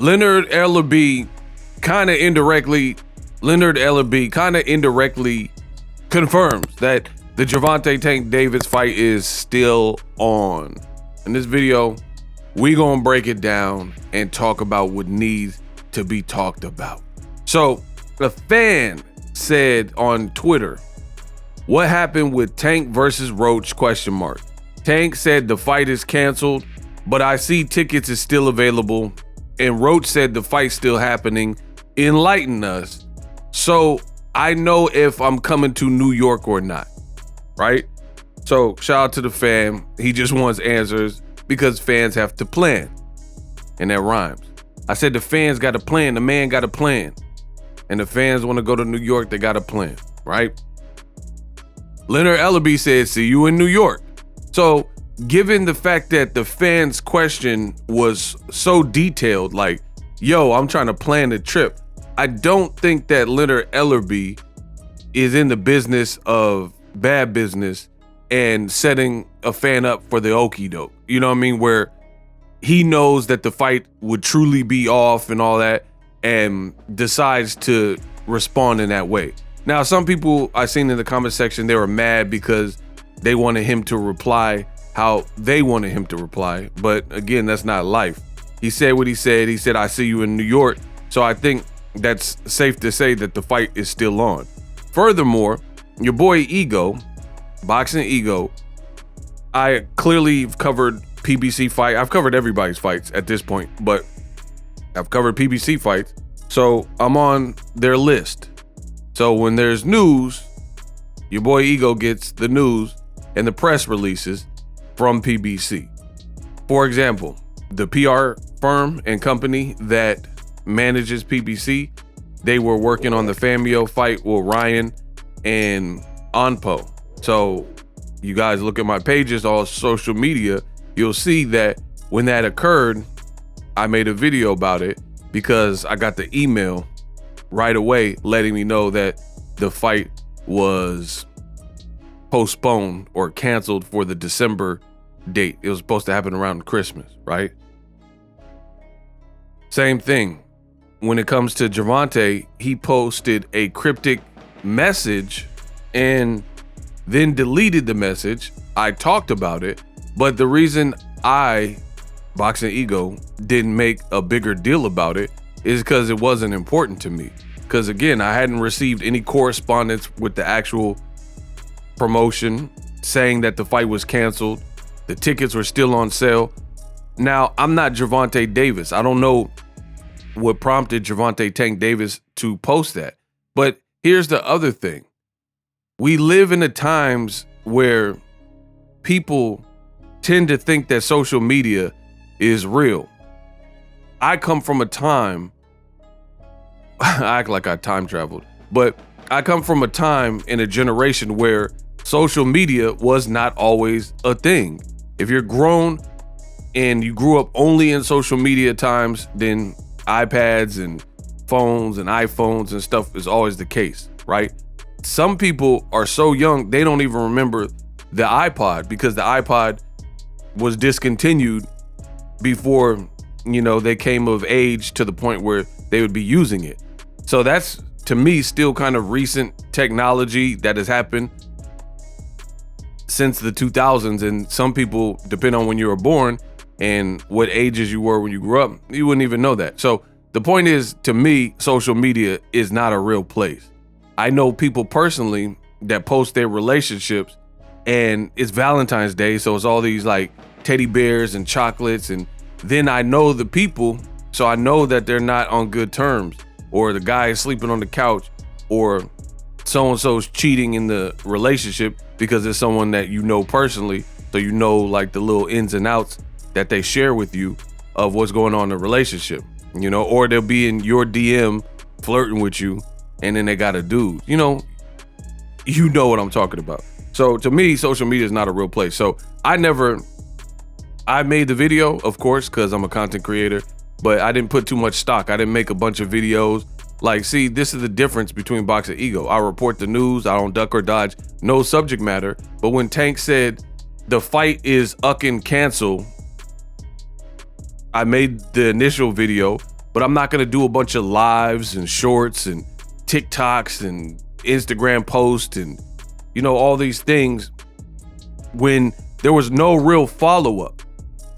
Leonard Elby kind of indirectly confirms that the Gervonta Tank Davis fight is still on. In this video, we gonna break it down and talk about what needs to be talked about. So a fan said on Twitter, what happened with Tank versus Roach ? Tank said the fight is canceled, but I see tickets is still available. And Roach said the fight's still happening. Enlighten us so I know if I'm coming to New York or not, right? So shout out to the fan. He just wants answers because fans have to plan. And that rhymes. I said the fans got a plan, the man got a plan. And the fans want to go to New York, they got a plan, right? Leonard Elby said, see you in New York. So given the fact that the fans' question was so detailed, like, yo, I'm trying to plan the trip, I don't think that Leonard Elby is in the business of bad business and setting a fan up for the okie doke. You know what I mean? Where he knows that the fight would truly be off and all that and decides to respond in that way. Now, some people I seen in the comment section, they were mad because they wanted him to reply how they wanted him to reply. But again, that's not life. He said what he said. He said, I see you in New York. So I think that's safe to say that the fight is still on. Furthermore, your boy Ego, Boxing Ego, I clearly covered PBC fight. I've covered everybody's fights at this point, but I've covered PBC fights. So I'm on their list. So when there's news, your boy Ego gets the news and the press releases from PBC. For example, the PR firm and company that manages PBC, they were working on the Famio fight with Ryan and Onpo. So you guys look at my pages, all social media, you'll see that when that occurred, I made a video about it because I got the email right away letting me know that the fight was postponed or canceled for the December date. It was supposed to happen around Christmas, right? Same thing. When it comes to Gervonta, he posted a cryptic message and then deleted the message. I talked about it, but the reason I, Boxing Ego, didn't make a bigger deal about it is because it wasn't important to me. Because again, I hadn't received any correspondence with the actual promotion saying that the fight was canceled. The tickets were still on sale. Now, I'm not Gervonta Davis. I don't know what prompted Gervonta Tank Davis to post that. But here's the other thing. We live in the times where people tend to think that social media is real. I come from a time, I act like I time traveled, but I come from a time in a generation where social media was not always a thing. If you're grown and you grew up only in social media times, then iPads and phones and iPhones and stuff is always the case, right? Some people are so young, they don't even remember the iPod because the iPod was discontinued before, you know, they came of age to the point where they would be using it. So that's, to me, still kind of recent technology that has happened since the 2000s. And some people, depending on when you were born and what ages you were when you grew up, you wouldn't even know that. So the point is, to me, social media is not a real place. I know people personally that post their relationships and it's Valentine's Day. So it's all these like teddy bears and chocolates. And then I know the people, so I know that they're not on good terms, or the guy is sleeping on the couch, or so-and-so's cheating in the relationship because it's someone that you know personally. So you know like the little ins and outs that they share with you of what's going on in the relationship, you know, or they'll be in your DM flirting with you and then they got a dude, you know what I'm talking about. So to me, social media is not a real place. So I made the video, of course, because I'm a content creator, but I didn't put too much stock. I didn't make a bunch of videos. Like, see, this is the difference between Boxing Ego. I report the news. I don't duck or dodge. No subject matter. But when Tank said the fight is canceled, I made the initial video but I'm not gonna do a bunch of lives and shorts and TikToks and Instagram posts and, you know, all these things when there was no real follow-up.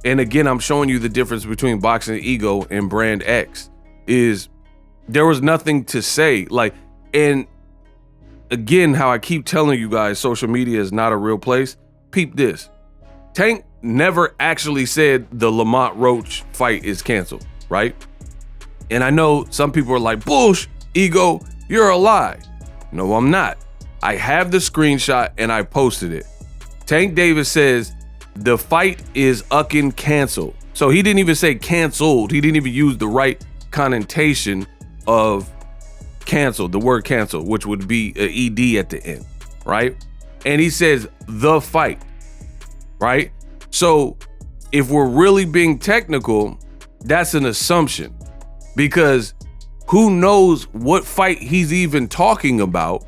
And again, I'm showing you the difference between Boxing Ego and Brand X is there was nothing to say. Like, and again, how I keep telling you guys, social media is not a real place. Peep this. Tank never actually said the Lamont Roach fight is canceled, right? And I know some people are like, Bullsh, Ego, you're a lie. No, I'm not. I have the screenshot and I posted it. Tank Davis says the fight is ucking canceled. So he didn't even say canceled. He didn't even use the right connotation of canceled, the word canceled, which would be an ED at the end, right? And he says the fight, right? So if we're really being technical, that's an assumption, because who knows what fight he's even talking about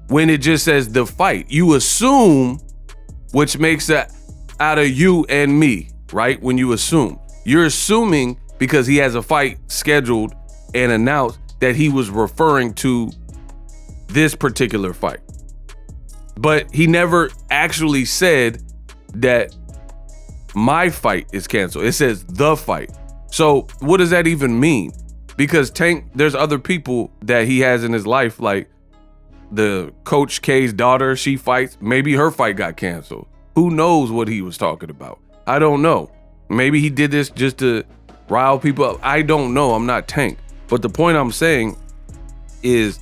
when it just says the fight. You assume, which makes that out of you and me, right? When you assume, you're assuming because he has a fight scheduled and announced that he was referring to this particular fight. But he never actually said that my fight is canceled. It says the fight. So what does that even mean? Because Tank, there's other people that he has in his life, like the Coach K's daughter, she fights. Maybe her fight got canceled. Who knows what he was talking about? I don't know. Maybe he did this just to rile people up. I don't know. I'm not Tank. But the point I'm saying is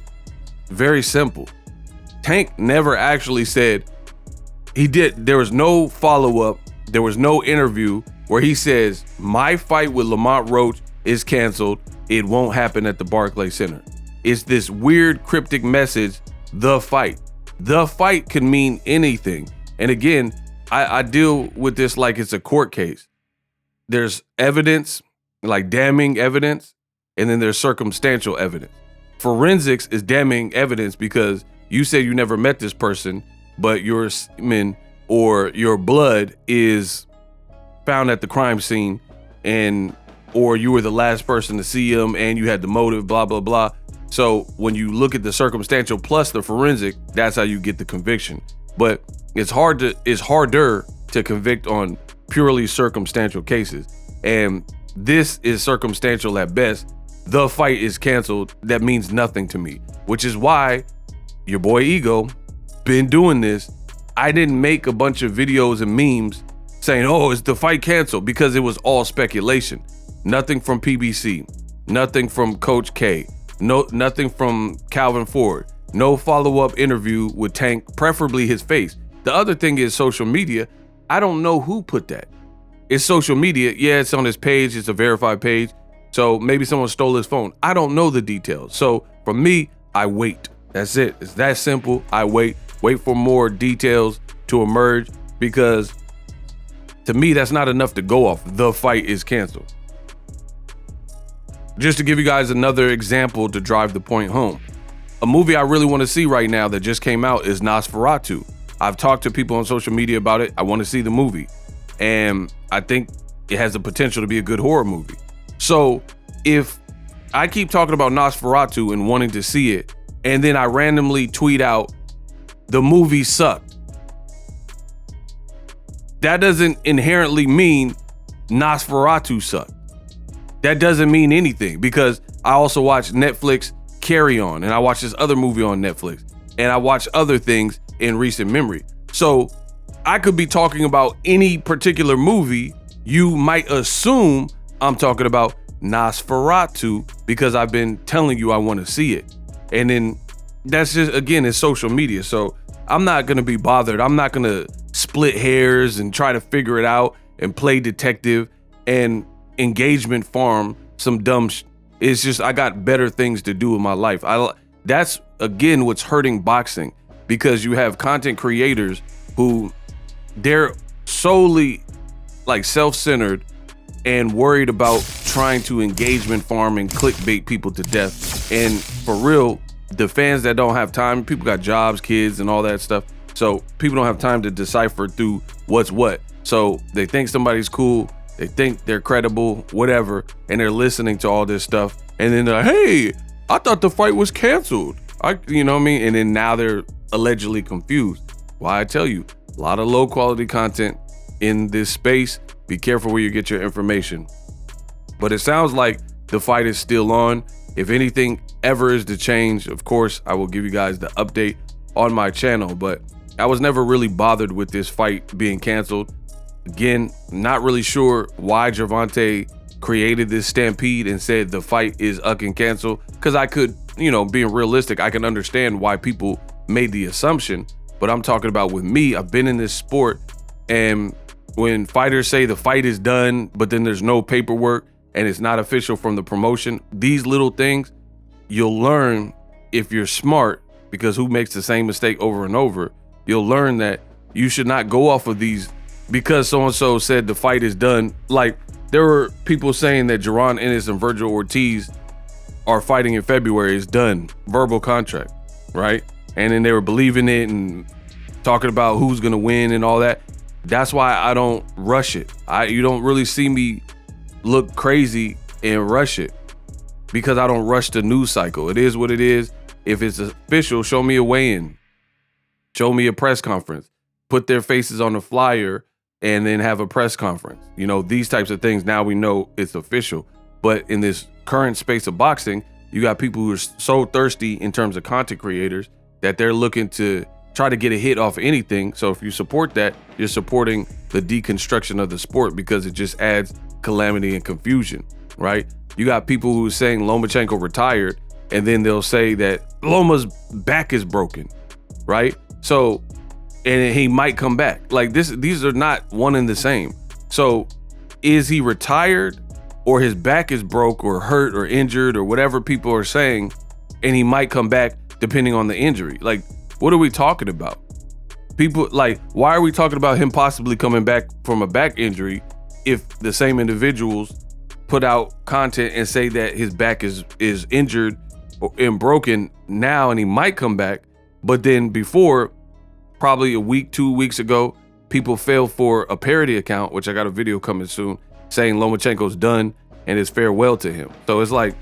very simple. Tank never actually said there was no follow-up. There was no interview where he says, my fight with Lamont Roach is canceled. It won't happen at the Barclays Center. It's this weird cryptic message, the fight. The fight can mean anything. And again, I deal with this like it's a court case. There's evidence, like damning evidence, and then there's circumstantial evidence. Forensics is damning evidence because you say you never met this person, but your semen or your blood is found at the crime scene, or you were the last person to see him and you had the motive, blah, blah, blah. So when you look at the circumstantial plus the forensic, that's how you get the conviction. But it's harder to convict on purely circumstantial cases. And this is circumstantial at best. The fight is canceled. That means nothing to me, which is why your boy Ego been doing this. I didn't make a bunch of videos and memes saying, oh, is the fight canceled? Because it was all speculation. Nothing from PBC, nothing from Coach K, nothing from Calvin Ford, no follow-up interview with Tank, preferably his face. The other thing is social media. I don't know who put that. It's social media. Yeah, it's on his page. It's a verified page. So maybe someone stole his phone. I don't know the details. So for me, I wait. That's it. It's that simple. I wait for more details to emerge, because to me, that's not enough to go off. The fight is canceled. Just to give you guys another example to drive the point home. A movie I really want to see right now that just came out is Nosferatu. I've talked to people on social media about it. I want to see the movie. And I think it has the potential to be a good horror movie. So if I keep talking about Nosferatu and wanting to see it, and then I randomly tweet out, the movie sucked, that doesn't inherently mean Nosferatu sucked. That doesn't mean anything, because I also watch Netflix Carry On, and I watch this other movie on Netflix, and I watch other things in recent memory. So I could be talking about any particular movie. You might assume I'm talking about Nosferatu because I've been telling you I want to see it. And then that's just, again, it's social media. So I'm not going to be bothered. I'm not going to split hairs and try to figure it out and play detective and engagement farm some dumb It's just, I got better things to do in my life. That's, again, what's hurting boxing, because you have content creators who they're solely like self-centered and worried about trying to engagement farm and clickbait people to death. And for real, the fans that don't have time, people got jobs, kids, and all that stuff. So people don't have time to decipher through what's what. So they think somebody's cool. They think they're credible, whatever, and they're listening to all this stuff. And then they're like, hey, I thought the fight was canceled. You know what I mean? And then now they're allegedly confused. Why I tell you, a lot of low quality content in this space. Be careful where you get your information. But it sounds like the fight is still on. If anything ever is to change, of course, I will give you guys the update on my channel. But I was never really bothered with this fight being canceled. Again, not really sure why Gervonta created this stampede and said the fight is up and canceled. Because I could, being realistic, I can understand why people made the assumption. But I'm talking about with me, I've been in this sport, and when fighters say the fight is done, but then there's no paperwork and it's not official from the promotion, these little things you'll learn if you're smart, because who makes the same mistake over and over? You'll learn that you should not go off of these because so-and-so said the fight is done. Like, there were people saying that Jaron Ennis and Virgil Ortiz are fighting in February. It's done, verbal contract, right? And then they were believing it and talking about who's gonna win and all that. That's why I don't rush it. You don't really see me look crazy and rush it, because I don't rush the news cycle. It is what it is. If it's official, show me a weigh-in, show me a press conference, put their faces on the flyer, and then have a press conference. These types of things, now we know it's official. But in this current space of boxing, you got people who are so thirsty in terms of content creators that they're looking to try to get a hit off anything. So if you support that, you're supporting the deconstruction of the sport, because it just adds calamity and confusion, right? You got people who are saying Lomachenko retired, and then they'll say that Loma's back is broken, right? So, and he might come back. Like these are not one and the same. So is he retired, or his back is broke or hurt or injured or whatever people are saying, and he might come back depending on the injury? Like, what are we talking about? People, like, why are we talking about him possibly coming back from a back injury if the same individuals put out content and say that his back is injured and broken now and he might come back? But then before, probably a week, 2 weeks ago, people fell for a parody account, which I got a video coming soon, saying Lomachenko's done and it's farewell to him. So it's like,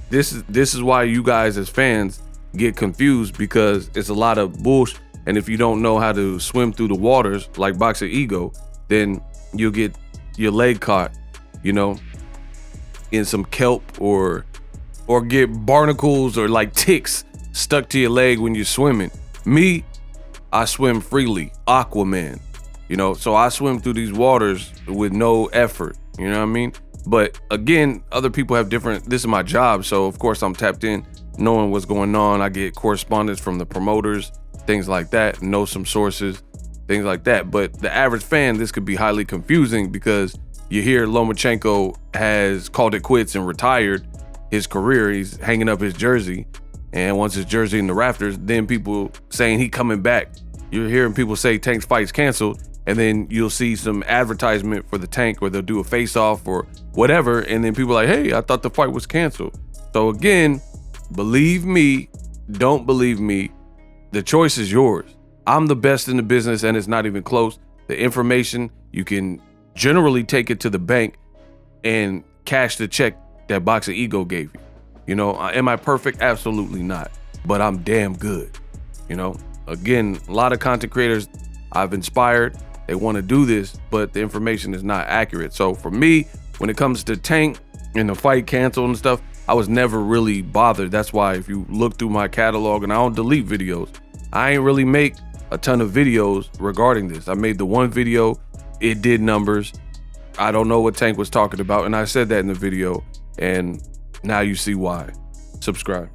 this is why you guys as fans get confused, because it's a lot of bullshit. And if you don't know how to swim through the waters like Boxer Ego, then you'll get your leg caught, in some kelp or get barnacles or like ticks stuck to your leg when you're swimming. Me, I swim freely, Aquaman, so I swim through these waters with no effort, you know what I mean? But again, other people have different, this is my job, so of course I'm tapped in, knowing what's going on. I get correspondence from the promoters, things like that, know some sources, things like that. But the average fan, this could be highly confusing, because you hear Lomachenko has called it quits and retired his career. He's hanging up his jersey, and once his jersey in the rafters, then people saying he coming back. You're hearing people say Tank's fight's canceled, and then you'll see some advertisement for the Tank, or they'll do a face-off or whatever, and then people are like, hey, I thought the fight was canceled. So again, believe me, don't believe me, the choice is yours. I'm the best in the business, and it's not even close. The information, you can generally take it to the bank and cash the check that Boxer Ego gave you. Am I perfect? Absolutely not. But I'm damn good. Again, a lot of content creators I've inspired, they want to do this, but the information is not accurate. So for me, when it comes to Tank and the fight canceled and stuff, I was never really bothered. That's why if you look through my catalog, and I don't delete videos, I ain't really make a ton of videos regarding this. I made the one video, it did numbers. I don't know what Tank was talking about, and I said that in the video, and now you see why. Subscribe.